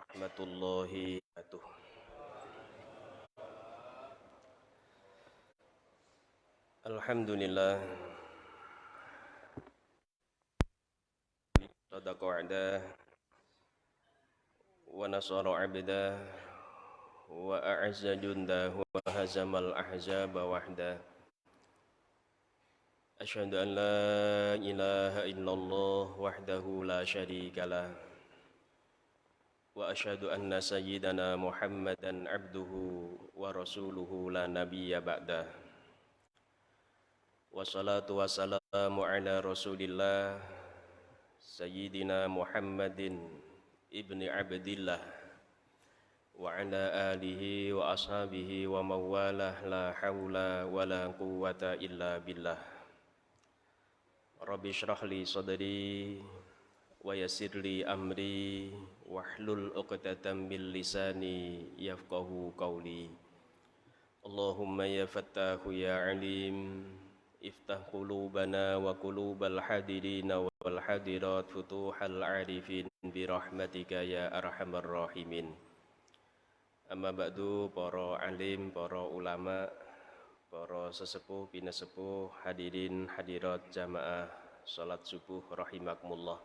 warahmatullahi wabarakatuh. Alhamdulillah, sadaqa wa'dah wa nasara 'abdah wa a'azza jundah wa hazamal ahzaba wahda. Asyhadu an la ilaha illallah wahdahu la syarikalah wa asyhadu anna sayyidana Muhammadan 'abduhu wa rasuluhu la nabiyya ba'dah. Wassalatu wassalamu ala Rasulillah Sayyidina Muhammadin ibni Abdillah wa ala alihi wa ashabihi wa mawalah la hawla wa la quwwata illa billah. Rabbi shrah li sadri wa yassir li amri wahlul 'uqdatam min lisani yafqahu qawli. Allahumma ya fattahu ya alim iftah qulubana wa qulubal hadirina wal hadirat futuhal arifin birahmatika ya arhamar rahimin. Amma ba'du, para alim, para ulama, para sesepuh, pinasepuh, hadirin hadirat jamaah salat subuh rahimakumullah.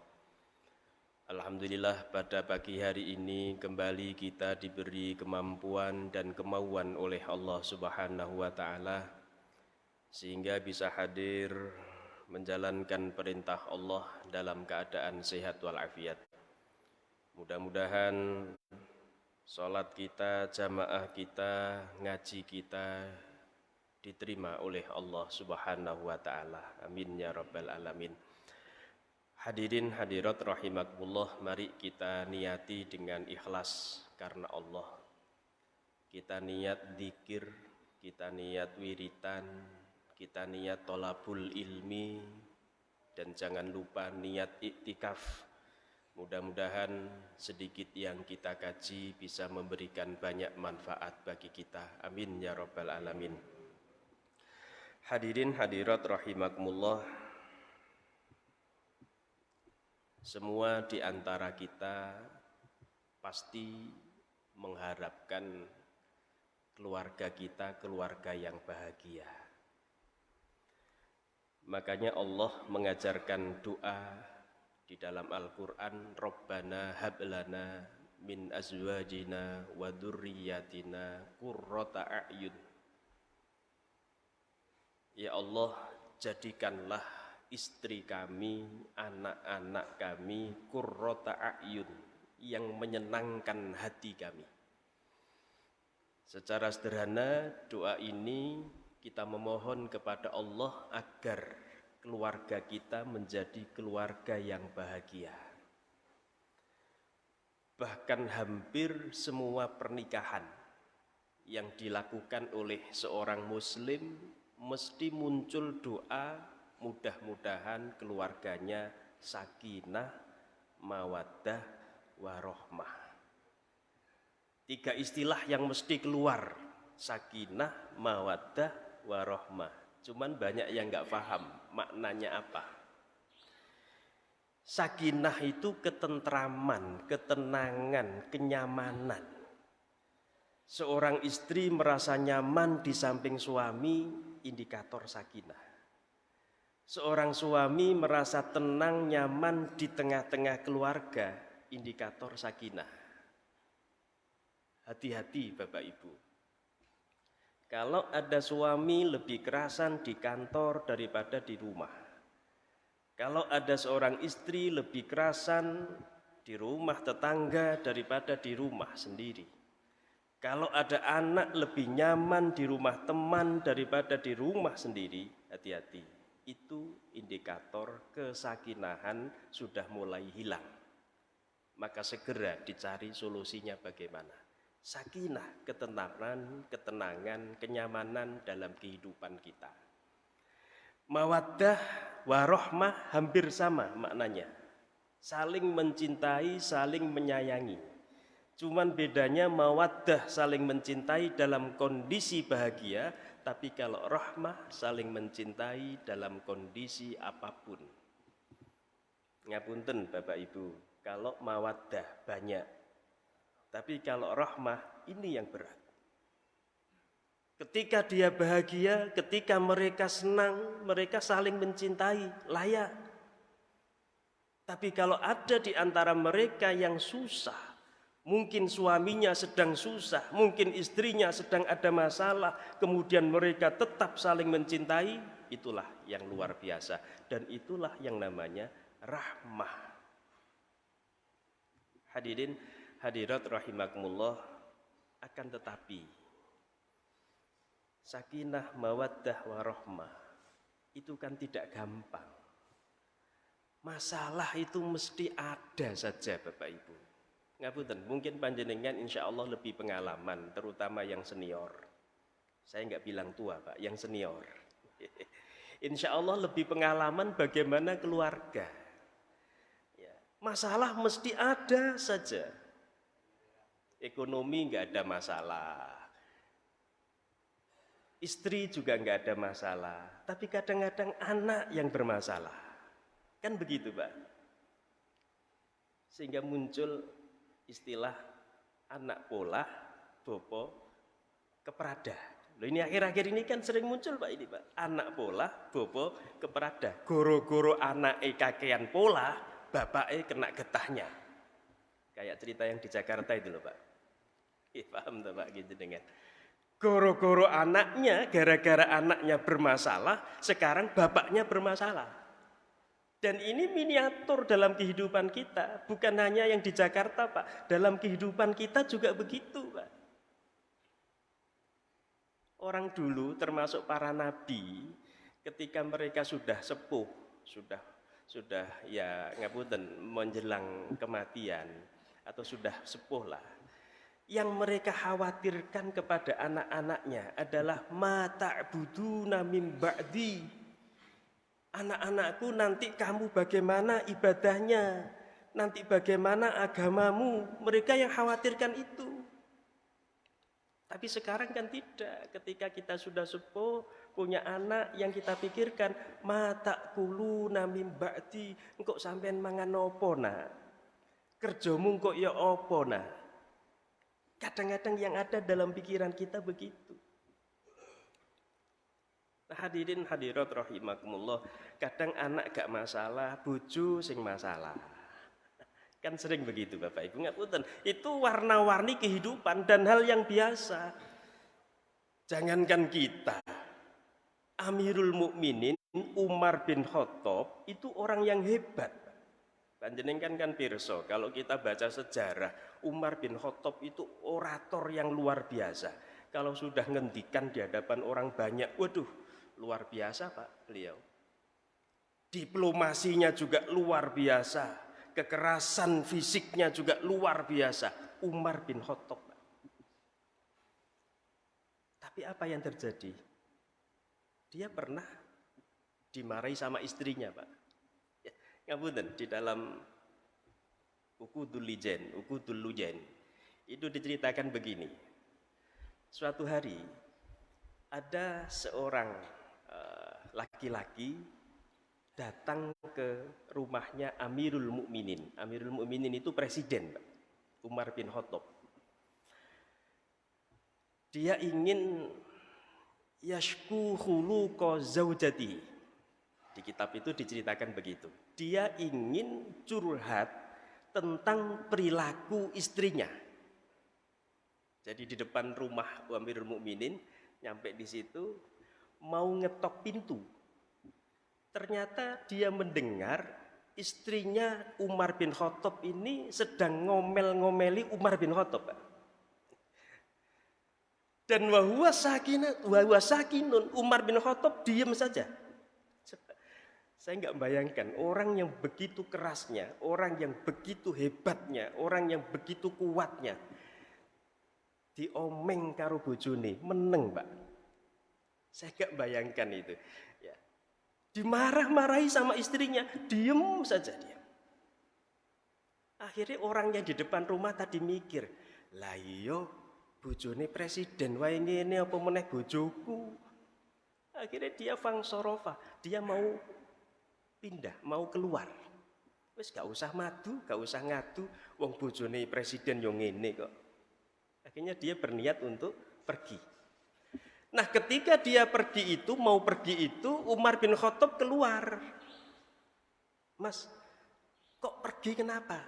Alhamdulillah, pada pagi hari ini kembali kita diberi kemampuan dan kemauan oleh Allah Subhanahu wa taala sehingga bisa hadir menjalankan perintah Allah dalam keadaan sehat walafiat. Mudah-mudahan salat kita, jamaah kita, ngaji kita diterima oleh Allah Subhanahu wa taala. Amin ya rabbal alamin. Hadirin hadirat rahimakumullah, mari kita niati dengan ikhlas karena Allah. Kita niat dzikir, kita niat wiritan, kita niat tolabul ilmi, dan jangan lupa niat iktikaf. Mudah-mudahan sedikit yang kita kaji bisa memberikan banyak manfaat bagi kita. Amin ya rabbal alamin. Hadirin hadirat rahimakumullah, semua di antara kita pasti mengharapkan keluarga kita keluarga yang bahagia. Makanya Allah mengajarkan doa di dalam Al-Quran, Rabbana hablana min azwajina wa dzurriyyatina qurrata a'yun. Ya Allah, jadikanlah istri kami, anak-anak kami qurrata a'yun, yang menyenangkan hati kami. Secara sederhana, doa ini kita memohon kepada Allah agar keluarga kita menjadi keluarga yang bahagia. Bahkan hampir semua pernikahan yang dilakukan oleh seorang muslim mesti muncul doa mudah-mudahan keluarganya sakinah, mawaddah, warohmah. 3 istilah yang mesti keluar, sakinah, mawaddah, warohmah. Cuman banyak yang nggak paham maknanya apa. Sakinah itu ketentraman, ketenangan, kenyamanan. Seorang istri merasa nyaman di samping suami, indikator sakinah. Seorang suami merasa tenang, nyaman di tengah-tengah keluarga, indikator sakinah. Hati-hati Bapak Ibu. Kalau ada suami lebih kerasan di kantor daripada di rumah. Kalau ada seorang istri lebih kerasan di rumah tetangga daripada di rumah sendiri. Kalau ada anak lebih nyaman di rumah teman daripada di rumah sendiri, hati-hati. Itu indikator kesakinahan sudah mulai hilang. Maka segera dicari solusinya bagaimana. Sakinah, ketenangan, kenyamanan dalam kehidupan kita. Mawaddah, warohmah hampir sama maknanya. Saling mencintai, saling menyayangi. Cuman bedanya mawaddah saling mencintai dalam kondisi bahagia, tapi kalau rahmah saling mencintai dalam kondisi apapun. Ngapunten Bapak Ibu, kalau mawaddah banyak, Tapi kalau rahmah, ini yang berat. Ketika dia bahagia, ketika mereka senang, mereka saling mencintai, layak. Tapi kalau ada di antara mereka yang susah, mungkin suaminya sedang susah, mungkin istrinya sedang ada masalah, kemudian mereka tetap saling mencintai, itulah yang luar biasa. Dan itulah yang namanya rahmah. Hadirin hadirat rahimakumullah, akan tetapi sakinah mawaddah warahmah itu kan tidak gampang. Masalah itu mesti ada saja Bapak Ibu. Ngapunten, mungkin panjenengan insya Allah lebih pengalaman, terutama yang senior. Saya nggak bilang tua Pak, yang senior. Insya Allah lebih pengalaman bagaimana keluarga. Ya, masalah mesti ada saja. Ekonomi nggak ada masalah. Istri juga nggak ada masalah, tapi kadang-kadang anak yang bermasalah. Kan begitu Pak? Sehingga muncul istilah anak pola, bopo, keperada. Loh, ini akhir-akhir ini kan sering muncul Pak ini Pak. Anak pola, bopo, keperada. Goro-goro anak kakean pola, bapak kena getahnya. Kayak cerita yang di Jakarta itu loh Pak. Paham tuh Pak gitu dengan. Goro-goro anaknya, gara-gara anaknya bermasalah, sekarang bapaknya bermasalah. Dan ini miniatur dalam kehidupan kita, bukan hanya yang di Jakarta Pak, dalam kehidupan kita juga begitu Pak. Orang dulu termasuk para nabi, ketika mereka sudah sepuh, sudah ya ngapunten menjelang kematian atau sudah sepuh lah, yang mereka khawatirkan kepada anak-anaknya adalah ma ta'buduna min ba'di. Anak-anakku, nanti kamu bagaimana ibadahnya, nanti bagaimana agamamu. Mereka yang khawatirkan itu. Tapi sekarang kan tidak. Ketika kita sudah sepuh, punya anak, yang kita pikirkan ma ta'kuluna min ba'di. Engkau sampean mangan opo nak? Kerjamu kok ya opo nak? Kadang-kadang yang ada dalam pikiran kita begitu. Nah, hadirin hadirat rahimakumullah, kadang anak gak masalah, bojo sing masalah. Kan sering begitu Bapak Ibu, ngapunten. Itu warna-warni kehidupan dan hal yang biasa. Jangankan kita, Amirul Mukminin Umar bin Khattab itu orang yang hebat. Panjenengan kan pirsa, kalau kita baca sejarah, Umar bin Khattab itu orator yang luar biasa. Kalau sudah ngendikan di hadapan orang banyak, waduh, luar biasa Pak beliau. Diplomasinya juga luar biasa, kekerasan fisiknya juga luar biasa. Umar bin Khattab. Tapi apa yang terjadi? Dia pernah dimarahi sama istrinya Pak. Ngapunten, di dalam Ukudul Lujen itu diceritakan begini. Suatu hari ada seorang laki-laki datang ke rumahnya Amirul Mukminin. Amirul Mukminin itu presiden, Pak, Umar bin Khattab. Dia ingin yashku khuluqa zaujati. Di kitab itu diceritakan begitu. Dia ingin curhat tentang perilaku istrinya. Jadi di depan rumah Amirul Mukminin, nyampe di situ mau ngetok pintu. Ternyata dia mendengar istrinya Umar bin Khattab ini sedang ngomel-ngomeli Umar bin Khattab. Dan wahuwa sakinun, Umar bin Khattab diam saja. Saya nggak bayangkan orang yang begitu kerasnya, orang yang begitu hebatnya, orang yang begitu kuatnya diomeng karo bojone meneng, Pak. Saya nggak bayangkan itu. Ya. Dimarah-marahi sama istrinya, diem saja dia. Akhirnya orang yang di depan rumah tadi mikir, lah iya bojone presiden wae ngene apa meneh bojoku. Akhirnya dia fangsorofa, dia mau pindah, mau keluar. Wis gak usah madu, gak usah ngadu, wong bojone presiden yo ngene kok. Akhirnya dia berniat untuk pergi. Nah, ketika dia pergi itu, mau pergi itu, Umar bin Khattab keluar. Mas, kok pergi kenapa?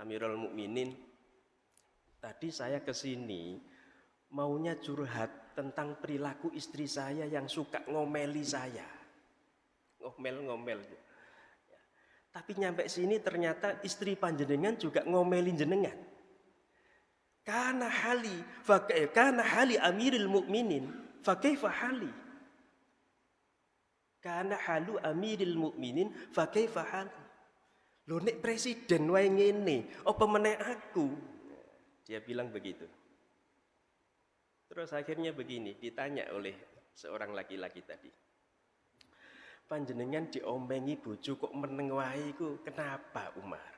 Amirul Mukminin, tadi saya ke sini maunya curhat tentang perilaku istri saya yang suka ngomeli saya. Ngomel-ngomel. Tapi nyampe sini ternyata istri panjenengan juga ngomelin jenengan. Kana hali Amirul Mukminin, fa kaifa hali? Kana halu Amirul Mukminin, fa kaifa hali? Lho nek presiden wae ngene, apa meneh aku? Dia bilang begitu. Terus akhirnya begini, ditanya oleh seorang laki-laki tadi. Panjenengan diomengi bojo kok meneng wae iku, kenapa Umar?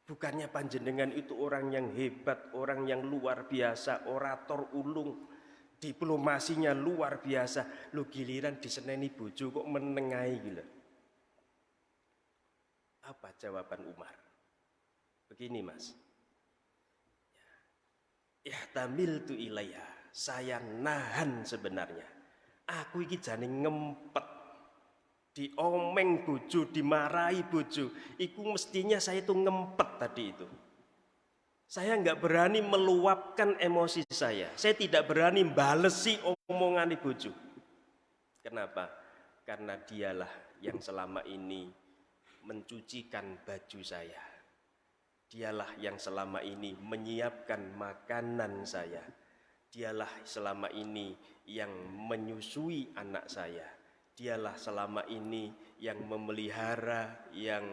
Bukannya panjenengan itu orang yang hebat, orang yang luar biasa, orator ulung, diplomasinya luar biasa. Lu giliran diseneni bojo kok menengai gila. Apa jawaban Umar? Begini Mas. Ihtamiltu ilayya. Saya nahan sebenarnya. Aku iki jane ngempet. Diomeng bojo, dimarahi bojo. Iku mestinya saya itu ngempet tadi itu. Saya enggak berani meluapkan emosi saya. Saya tidak berani balesi omongan bojo. Kenapa? Karena dialah yang selama ini mencucikan baju saya. Dialah yang selama ini menyiapkan makanan saya. Dialah selama ini yang menyusui anak saya. Dialah selama ini yang memelihara, yang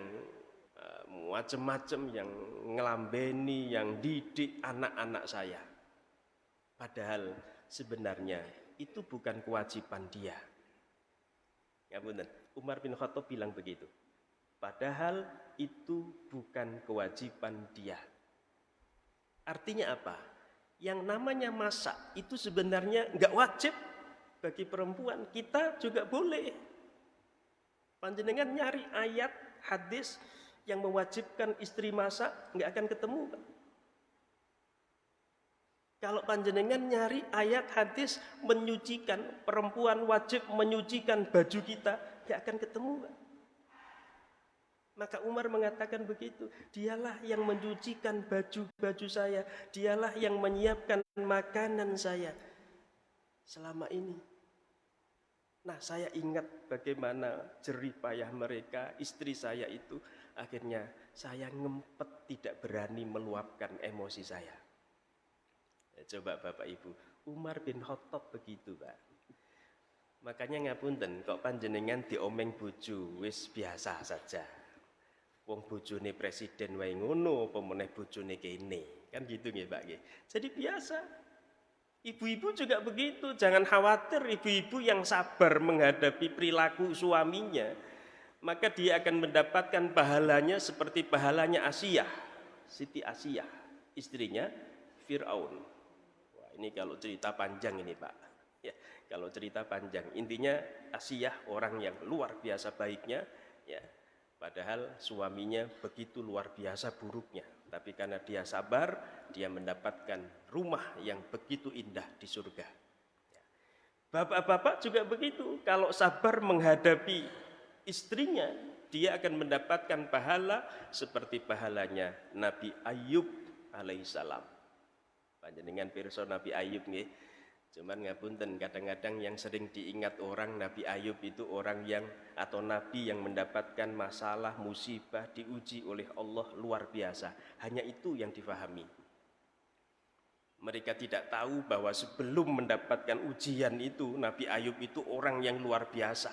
macam-macam, yang ngelambeni, yang didik anak-anak saya. Padahal sebenarnya itu bukan kewajiban dia. Ya benar. Umar bin Khattab bilang begitu. Padahal itu bukan kewajiban dia. Artinya apa? Yang namanya masak itu sebenarnya enggak wajib bagi perempuan. Kita juga boleh. Panjenengan nyari ayat, hadis yang mewajibkan istri masak, enggak akan ketemu. Kalau panjenengan nyari ayat, hadis menyucikan, perempuan wajib menyucikan baju kita, enggak akan ketemu. Maka Umar mengatakan begitu, dialah yang mencucikan baju-baju saya, dialah yang menyiapkan makanan saya selama ini. Nah, saya ingat bagaimana jerih payah mereka, istri saya itu, akhirnya saya ngempet tidak berani meluapkan emosi saya. Ya, coba Bapak Ibu, Umar bin Khattab begitu, Pak. Makanya ngapunten, kok panjenengan diomeng bojo wis biasa saja. Wong bojone presiden wae ngono, apa meneh bojone kene. Kan gitu nggih, Pak nggih. Jadi biasa. Ibu-ibu juga begitu, jangan khawatir ibu-ibu yang sabar menghadapi perilaku suaminya, maka dia akan mendapatkan pahalanya seperti pahalanya Asiyah, Siti Asiyah, istrinya Fir'aun. Wah, ini kalau cerita panjang ini, Pak. Ya, kalau cerita panjang. Intinya Asiyah orang yang luar biasa baiknya, ya. Padahal suaminya begitu luar biasa buruknya. Tapi karena dia sabar, dia mendapatkan rumah yang begitu indah di surga. Bapak-bapak juga begitu. Kalau sabar menghadapi istrinya, dia akan mendapatkan pahala seperti pahalanya Nabi Ayub alaihissalam. Panjenengan pirsa Nabi Ayub nggih. Cuman ngapunten, kadang-kadang yang sering diingat orang Nabi Ayub itu orang yang atau Nabi yang mendapatkan masalah, musibah, diuji oleh Allah luar biasa. Hanya itu yang difahami. Mereka tidak tahu bahwa sebelum mendapatkan ujian itu, Nabi Ayub itu orang yang luar biasa.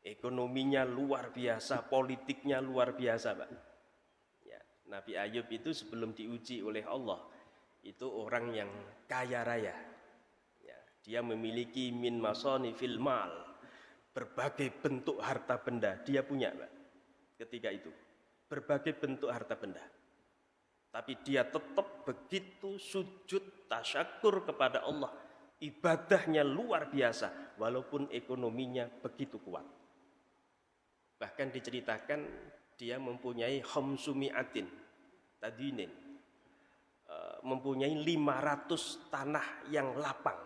Ekonominya luar biasa, politiknya luar biasa, Pak. Ya, Nabi Ayub itu sebelum diuji oleh Allah, itu orang yang kaya raya. Dia memiliki min masani fil mal, berbagai bentuk harta benda dia punya, Pak. Ketika itu berbagai bentuk harta benda, tapi dia tetap begitu sujud tasyakur kepada Allah, ibadahnya luar biasa walaupun ekonominya begitu kuat. Bahkan diceritakan dia mempunyai khamsumi'atin tadwinin, mempunyai 500 tanah yang lapang,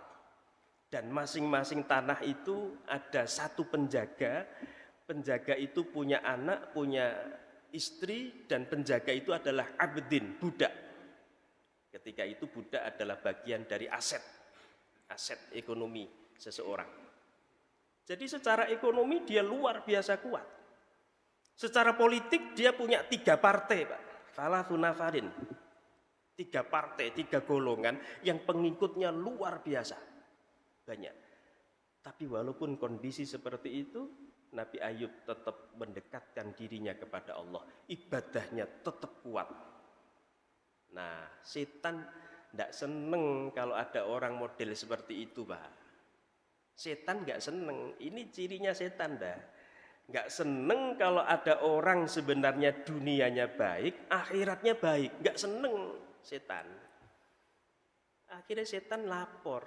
dan masing-masing tanah itu ada satu penjaga. Penjaga itu punya anak, punya istri, dan penjaga itu adalah abdin, budak. Ketika itu budak adalah bagian dari aset ekonomi seseorang. Jadi secara ekonomi dia luar biasa kuat. Secara politik dia punya 3 partai, Pak. Thalathuna farin. 3 partai, 3 golongan yang pengikutnya luar biasa banyak. Tapi walaupun kondisi seperti itu, Nabi Ayub tetap mendekatkan dirinya kepada Allah. Ibadahnya tetap kuat. Nah, setan tidak seneng kalau ada orang model seperti itu, Pak. Setan nggak seneng. Ini cirinya setan, dah. Nggak seneng kalau ada orang sebenarnya dunianya baik, akhiratnya baik. Nggak seneng setan. Akhirnya setan lapor.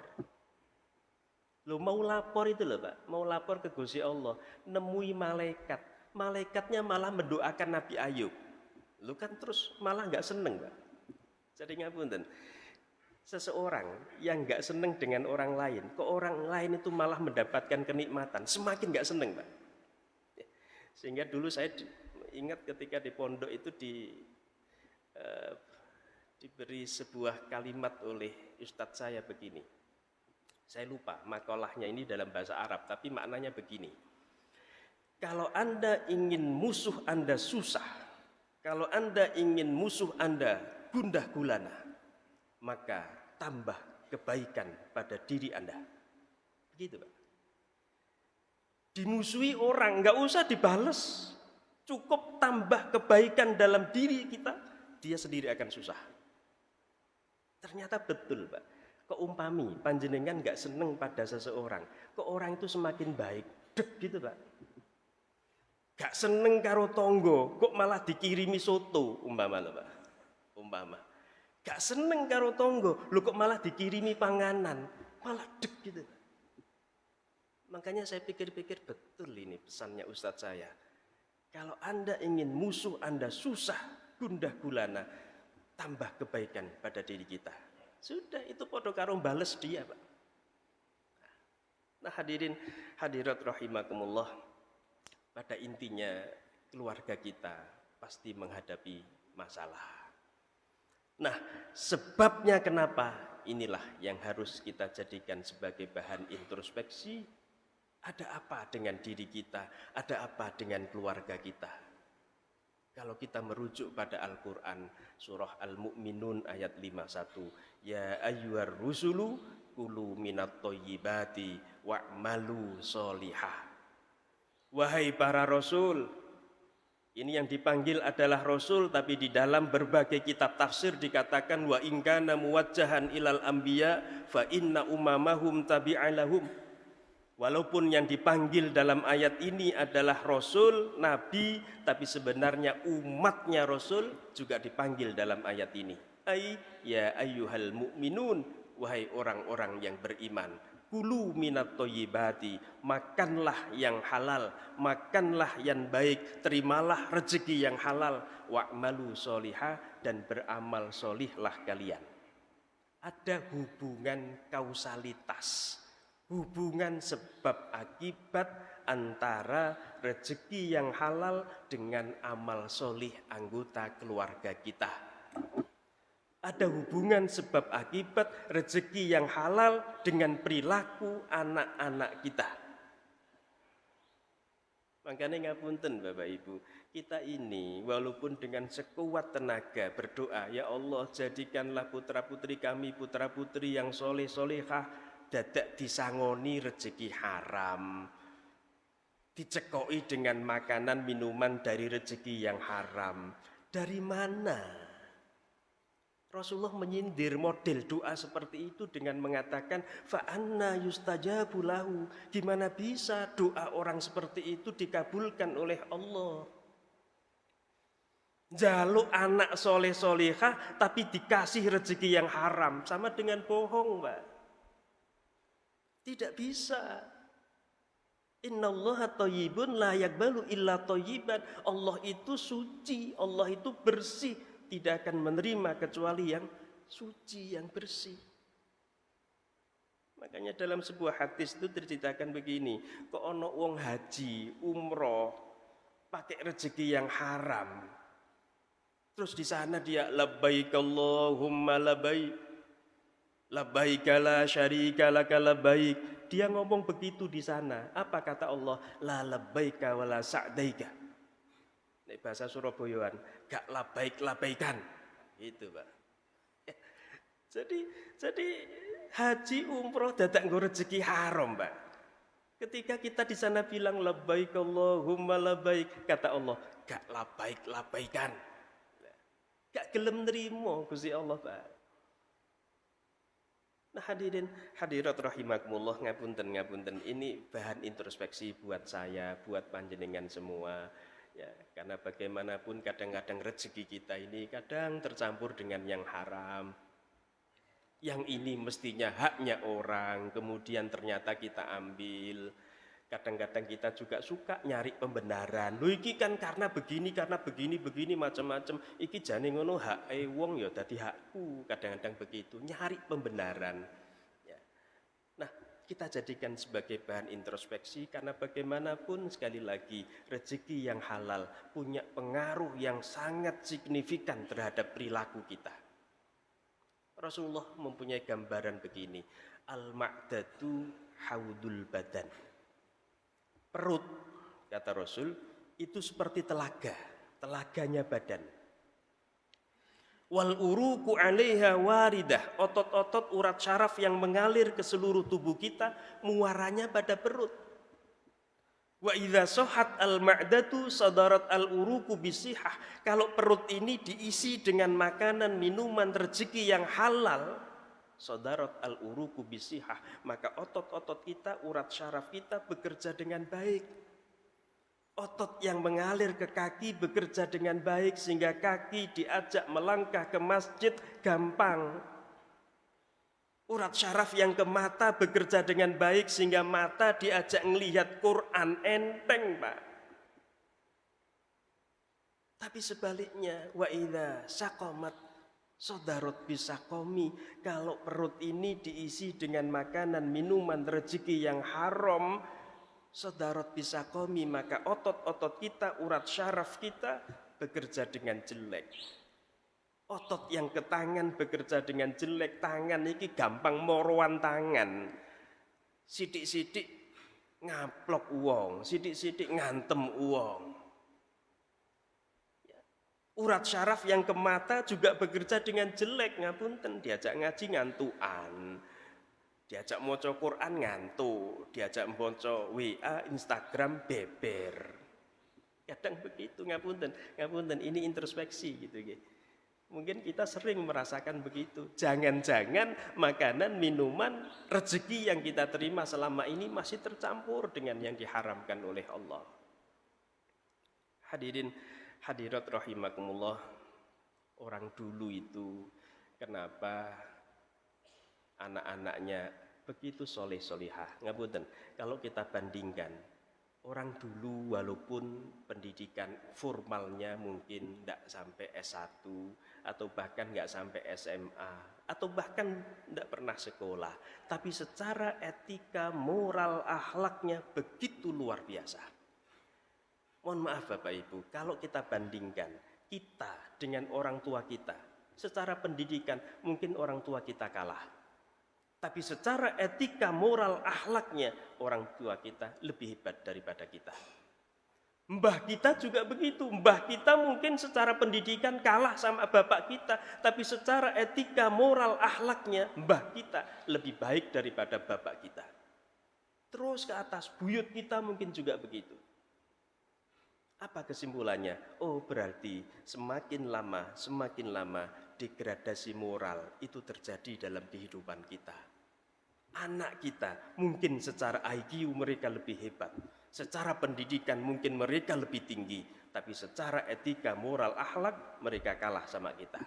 Lo mau lapor itu loh, Pak. Mau lapor ke Gusti Allah, nemui malaikat. Malaikatnya malah mendoakan Nabi Ayub. Lo kan terus malah nggak seneng, Pak. Jadi ngapunten. Seseorang yang nggak seneng dengan orang lain, ke orang lain itu malah mendapatkan kenikmatan, semakin nggak seneng, Pak. Sehingga dulu saya ingat ketika di pondok itu diberi sebuah kalimat oleh ustadz saya begini. Saya lupa makalahnya ini dalam bahasa Arab, tapi maknanya begini. Kalau Anda ingin musuh Anda susah, kalau Anda ingin musuh Anda gundah gulana, maka tambah kebaikan pada diri Anda. Begitu, Pak. Dimusuhi orang, nggak usah dibales. Cukup tambah kebaikan dalam diri kita, dia sendiri akan susah. Ternyata betul, Pak. Keumpami panjenengan nggak seneng pada seseorang, ke orang itu semakin baik, dek gitu, Pak. Gak seneng karo tonggo, kok malah dikirimi soto, umpama loh, Pak. Umpama. Gak seneng karo tonggo, lu kok malah dikirimi panganan, malah dek gitu. Makanya saya pikir-pikir betul ini pesannya ustadz saya. Kalau Anda ingin musuh Anda susah, gundah gulana, tambah kebaikan pada diri kita. Sudah, itu podo karo bales dia, Pak. Nah, hadirin hadirat rahimakumullah, pada intinya keluarga kita pasti menghadapi masalah. Nah, sebabnya kenapa? Inilah yang harus kita jadikan sebagai bahan introspeksi. Ada apa dengan diri kita? Ada apa dengan keluarga kita? Kalau kita merujuk pada Al-Quran, surah Al-Mu'minun ayat 51. Ya ayyuhar rusulu kulu minat thayyibati wa'malu sholihah. Wahai para rasul, ini yang dipanggil adalah rasul, tapi di dalam berbagai kitab tafsir dikatakan wa in kana muwajjahan ilal anbiya fa inna umamahum tabi'alahum. Walaupun yang dipanggil dalam ayat ini adalah rasul, nabi, tapi sebenarnya umatnya rasul juga dipanggil dalam ayat ini. Ai ya ayyuhal mu'minun, wahai orang-orang yang beriman, kulu minat thayyibati, makanlah yang halal, makanlah yang baik, terimalah rezeki yang halal, wa'malu sholihah, dan beramal sholihlah kalian. Ada hubungan kausalitas, hubungan sebab akibat antara rezeki yang halal dengan amal solih anggota keluarga kita. Ada hubungan sebab akibat rezeki yang halal dengan perilaku anak-anak kita. Makanya ngapunten Bapak Ibu, kita ini walaupun dengan sekuat tenaga berdoa, ya Allah jadikanlah putra-putri kami putra-putri yang soleh-solehah, dadak disangoni rezeki haram, dicekoi dengan makanan minuman dari rezeki yang haram. Dari mana? Rasulullah menyindir model doa seperti itu dengan mengatakan fa anna yustajabu lahu. Gimana bisa doa orang seperti itu dikabulkan oleh Allah? Jaluk anak soleh-solehah tapi dikasih rezeki yang haram, sama dengan bohong, Pak. Tidak bisa. Innallaha thayyibun la yaqbalu illa thayyiban. Allah itu suci, Allah itu bersih, tidak akan menerima kecuali yang suci, yang bersih. Makanya dalam sebuah hadis itu diceritakan begini, kok ono wong haji, umroh, pakai rezeki yang haram. Terus di sana dia labbaik Allahumma labbaik, labbaik la syarika laka labbaik. Dia ngomong begitu di sana. Apa kata Allah? La labbaika wa la sa'daika. Ini bahasa Surabayaan, gak labbaik-labbaikan. Itu, Pak. Jadi haji umroh dadak nggo rezeki haram, Pak. Ketika kita di sana bilang labbaik Allahumma labbaik, kata Allah, gak labbaik-labbaikan. Gak gelem nrimo Gusti Allah, Pak. Nah, hadirin hadirat rahimakumullah, ngapunten ini bahan introspeksi buat saya, buat panjenengan semua ya, karena bagaimanapun kadang-kadang rezeki kita ini kadang tercampur dengan yang haram. Yang ini mestinya haknya orang, kemudian ternyata kita ambil. Kadang-kadang kita juga suka nyari pembenaran. Lho iki kan karena begini macam-macam. Iki jane ngono hak wong ya dadi hakku. Kadang-kadang begitu, nyari pembenaran. Ya. Nah, kita jadikan sebagai bahan introspeksi karena bagaimanapun sekali lagi rezeki yang halal punya pengaruh yang sangat signifikan terhadap perilaku kita. Rasulullah mempunyai gambaran begini, al-ma'datu haudul badan. Perut, kata Rasul, itu seperti telaganya badan. Wal uruku 'alaiha waridah, otot-otot urat syaraf yang mengalir ke seluruh tubuh kita muaranya pada perut. Wa idza sohat al-ma'datu sadarat al-uruku bisihah. Kalau perut ini diisi dengan makanan, minuman, rezeki yang halal, sadarat al-uruku bisihah, maka otot-otot kita, urat syaraf kita bekerja dengan baik. Otot yang mengalir ke kaki bekerja dengan baik sehingga kaki diajak melangkah ke masjid gampang. Urat syaraf yang ke mata bekerja dengan baik sehingga mata diajak melihat Quran enteng, Pak. Tapi sebaliknya, wa idza saqamat sodarot bisa komi, kalau perut ini diisi dengan makanan, minuman, rezeki yang haram, sodarot bisa komi, maka otot-otot kita, urat syaraf kita bekerja dengan jelek. Otot yang ke tangan bekerja dengan jelek, tangan ini gampang morowan tangan. Sidik-sidik ngaplok uang, sidik-sidik ngantem uang. Urat syaraf yang ke mata juga bekerja dengan jelek, ngapunten, diajak ngaji ngantuan, diajak maca Quran ngantuk, diajak maca WA, Instagram beber. Kadang begitu, ngapunten, ini introspeksi gitu. Mungkin kita sering merasakan begitu. Jangan-jangan makanan, minuman, rezeki yang kita terima selama ini masih tercampur dengan yang diharamkan oleh Allah. Hadirin hadirat rahimakumullah, orang dulu itu kenapa anak-anaknya begitu soleh-solihah? Ngapunten, kalau kita bandingkan orang dulu walaupun pendidikan formalnya mungkin tidak sampai S1 atau bahkan nggak sampai SMA atau bahkan tidak pernah sekolah, tapi secara etika, moral, akhlaknya begitu luar biasa. Mohon maaf Bapak Ibu, kalau kita bandingkan kita dengan orang tua kita, secara pendidikan mungkin orang tua kita kalah. Tapi secara etika, moral, akhlaknya orang tua kita lebih hebat daripada kita. Mbah kita juga begitu. Mbah kita mungkin secara pendidikan kalah sama bapak kita, tapi secara etika, moral, akhlaknya mbah kita lebih baik daripada bapak kita. Terus ke atas, buyut kita mungkin juga begitu. Apa kesimpulannya? Oh, berarti semakin lama degradasi moral itu terjadi dalam kehidupan kita. Anak kita mungkin secara IQ mereka lebih hebat, secara pendidikan mungkin mereka lebih tinggi, tapi secara etika, moral, akhlak mereka kalah sama kita.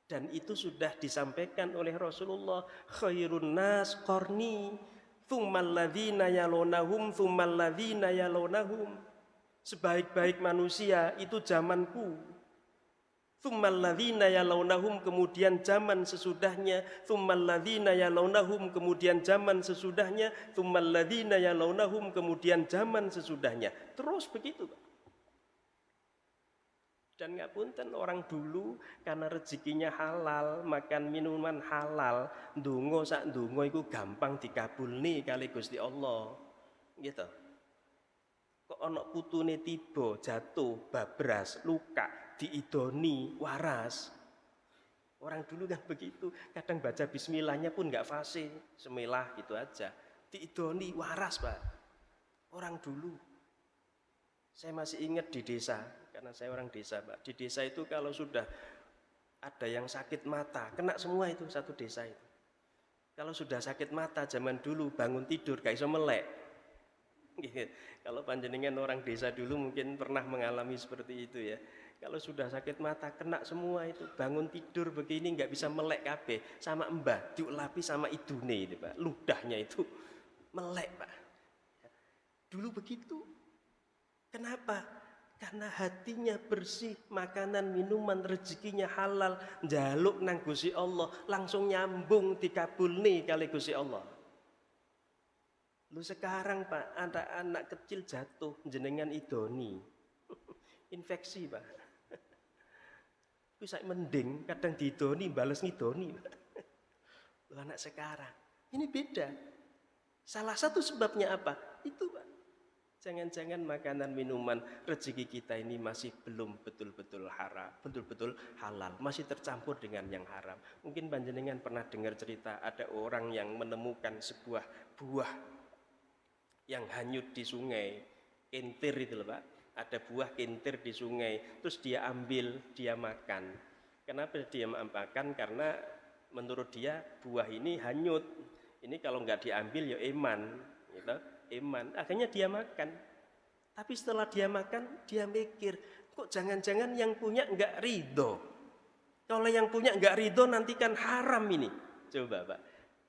Dan itu sudah disampaikan oleh Rasulullah, khairun nas qarni, tsummal ladzina yalunahum, tsummal ladzina yalunahum. Sebaik-baik manusia itu zamanku. Tsummal ladzina yalunahum, kemudian zaman sesudahnya, tsummal ladzina yalunahum, kemudian zaman sesudahnya, tsummal ladzina yalunahum, kemudian zaman sesudahnya. Terus begitu, Pak. Dan ngapunten orang dulu karena rezekinya halal, makan minuman halal, ndonga sak ndonga iku gampang dikabulne kali Gusti Allah. Gitu. Kok ana putune tiba, jatuh, babras, luka, diidoni, waras. Orang dulu kan begitu, kadang baca bismillahnya pun enggak fasih, semilah gitu aja. Diidoni, waras, Pak. Orang dulu. Saya masih ingat di desa, karena saya orang desa, Pak. Di desa itu kalau sudah ada yang sakit mata, kena semua itu satu desa itu. Kalau sudah sakit mata zaman dulu bangun tidur gak iso melek. Kalau panjenengan orang desa dulu mungkin pernah mengalami seperti itu ya. Kalau sudah sakit mata kena semua itu, bangun tidur begini nggak bisa melek kabeh, sama mbah diulapi sama idune itu, Pak. Ludahnya itu melek, Pak. Dulu begitu. Kenapa? Karena hatinya bersih, makanan, minuman, rezekinya halal, njaluk nang Gusti Allah, langsung nyambung dikabulne kali Gusti Allah. Lu sekarang, Pak, ada anak kecil jatuh jenengan idoni. Infeksi, Pak. Ku sak mending kadang didoni bales ngidoni. Lu anak sekarang. Ini beda. Salah satu sebabnya apa? Itu, Pak. Jangan-jangan makanan, minuman, rezeki kita ini masih belum betul-betul haram, betul-betul halal, masih tercampur dengan yang haram. Mungkin panjenengan pernah dengar cerita ada orang yang menemukan sebuah buah yang hanyut di sungai, kentir itu loh, Pak. Ada buah kentir di sungai, terus dia ambil, dia makan. Kenapa dia makan? Karena menurut dia buah ini hanyut. Ini kalau nggak diambil ya eman, gitu. Iman, akhirnya dia makan. Tapi setelah dia makan, dia mikir, kok jangan-jangan yang punya enggak ridho. Kalau yang punya enggak ridho nanti kan haram ini. Coba, Pak,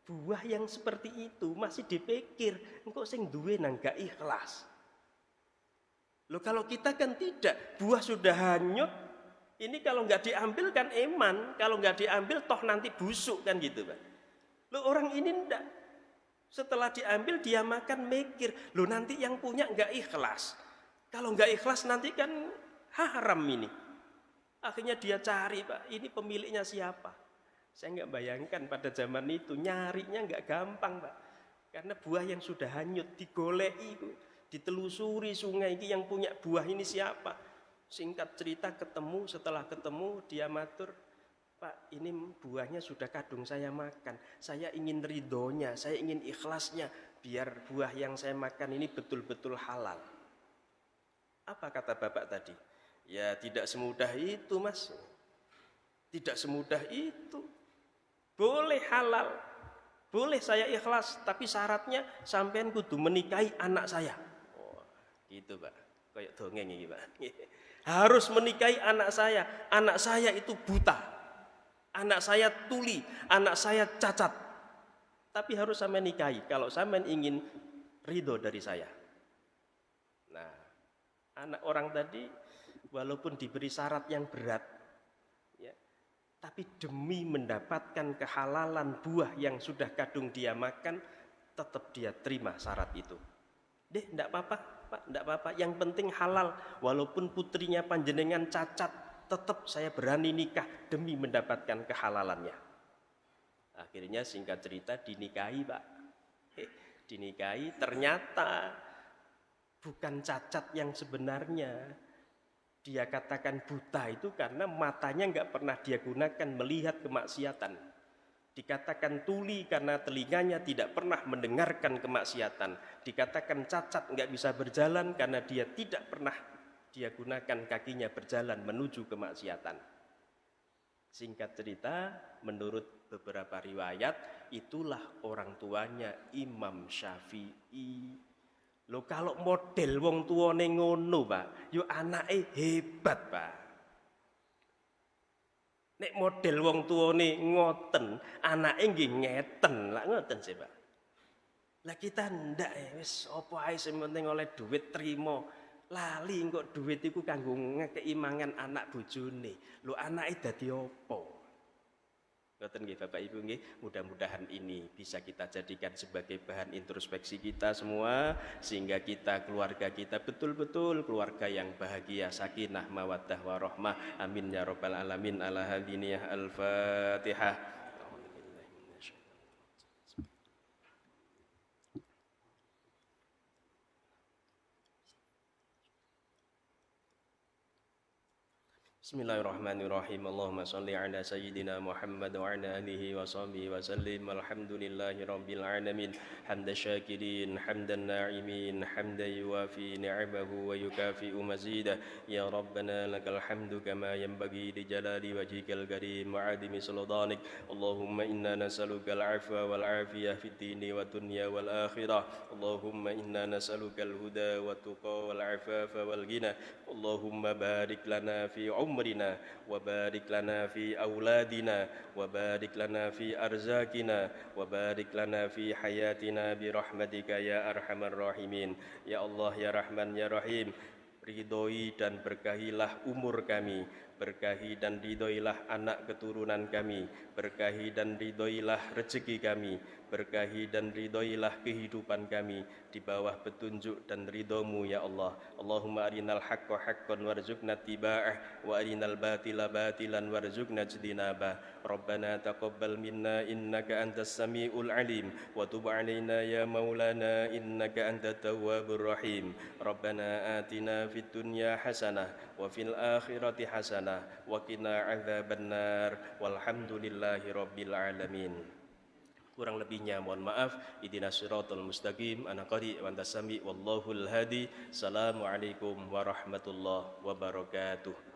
buah yang seperti itu masih dipikir, kok sing duwe nang gak ikhlas. Loh kalau kita kan tidak, buah sudah hanyut, ini kalau enggak diambil kan iman, kalau enggak diambil toh nanti busuk kan gitu, Pak. Loh orang ini enggak. Setelah diambil dia makan mikir, loh nanti yang punya enggak ikhlas. Kalau enggak ikhlas nanti kan haram ini. Akhirnya dia cari, Pak, ini pemiliknya siapa? Saya enggak bayangkan pada zaman itu nyarinya enggak gampang, Pak. Karena buah yang sudah hanyut digoleki, ditelusuri sungai ini yang punya buah ini siapa? Singkat cerita ketemu, setelah ketemu dia matur, Pak, ini buahnya sudah kadung saya makan. Saya ingin ridhonya, saya ingin ikhlasnya. Biar buah yang saya makan ini betul-betul halal. Apa kata Bapak tadi? Ya tidak semudah itu, Mas. Tidak semudah itu. Boleh halal. Boleh saya ikhlas. Tapi syaratnya sampean kudu menikahi anak saya. Oh, gitu, Pak. Kayak dongeng ini, Pak. Harus menikahi anak saya. Anak saya itu buta. Anak saya tuli, anak saya cacat. Tapi harus sampean nikahi kalau sampean ingin ridho dari saya. Nah, anak orang tadi walaupun diberi syarat yang berat, ya, tapi demi mendapatkan kehalalan buah yang sudah kadung dia makan, tetap dia terima syarat itu. Deh, enggak apa-apa, Pak, enggak apa-apa. Yang penting halal, walaupun putrinya panjenengan cacat. Tetap saya berani nikah demi mendapatkan kehalalannya. Akhirnya singkat cerita dinikahi, Pak. Dinikahi, ternyata bukan cacat yang sebenarnya. Dia katakan buta itu karena matanya enggak pernah dia gunakan melihat kemaksiatan. Dikatakan tuli karena telinganya tidak pernah mendengarkan kemaksiatan. Dikatakan cacat enggak bisa berjalan karena dia tidak pernah dia gunakan kakinya berjalan menuju kemaksiatan. Singkat cerita, menurut beberapa riwayat, itulah orang tuanya Imam Syafi'i. Loh kalau model wong tuane ngono, Pak, yo anake hebat, Pak. Nek model wong tuane ngoten, anake nggih ngeten, lah ngoten sih, Pak. Lah kita ndak wis apa ae sing penting oleh duit trimo. Lali kok duit iku kanggo ngekeki mangan anak bojone. Lho anake dadi apa? Ngoten nggih Bapak Ibu nggih, mudah-mudahan ini bisa kita jadikan sebagai bahan introspeksi kita semua sehingga kita keluarga kita betul-betul keluarga yang bahagia, sakinah, mawaddah warahmah. Amin ya rabbal alamin. Ala hadiniyah al-Fatihah. Bismillahirrahmanirrahim. Allahumma salli ala sayyidina Muhammad wa ala alihi wa sahbihi wa sallim. Alhamdulillahi rabbil alamin. Hamda syakirin, hamdan na'imin, hamda yuwafi ni'amahu wa yukafi'u mazidah. Ya Rabbana lakal hamdu kama yanbaghi li jalali wajhikal karim wa 'azimi sultanik. Allahumma inna nas'aluka al-'afwa wal 'afiyah fid dini wa dunya wal akhirah. Allahumma inna nas'aluka al-huda wa tuqa wal 'afafa wal ghina. Allahumma barik lana fi umrina wa barik lana fi auladina wa barik lana fi arzakina wa barik lana fi hayatina bi rahmatika ya arhamar rahimin. Ya Allah ya Rahman ya Rahim, ridhoi dan berkahilah umur kami, berkahi dan ridhoilah anak keturunan kami, berkahi dan ridhoilah rezeki kami, berkahi dan ridhoilah kehidupan kami di bawah petunjuk dan ridhomu ya Allah. Allahumma arinal haqqa haqqan warzuqna tiba'ah wa arinal batila batilan warzuqna ijtinabah. Rabbana taqabbal minna innaka antas samiul alim wa tub alaina ya maulana innaka antat tawwabur rahim. Rabbana atina fid dunya hasanah wa fil akhirati hasanah wa qina adzabannar walhamdulillahi rabbil alamin. Kurang lebihnya mohon maaf. Ihdinas siratal mustaqim. Ana qari wa anta sami wallahul hadi. Assalamualaikum warahmatullahi wabarakatuh.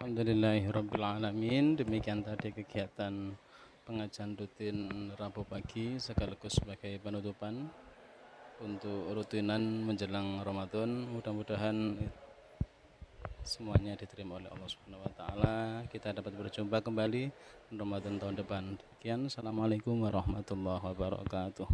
Alhamdulillahirrabbilalamin. Demikian tadi kegiatan pengajian rutin Rabu pagi sekaligus sebagai penutupan untuk rutinan menjelang Ramadan. Mudah-mudahan semuanya diterima oleh Allah Subhanahu wa taala. Kita dapat berjumpa kembali Ramadan tahun depan. Demikian, assalamualaikum warahmatullahi wabarakatuh.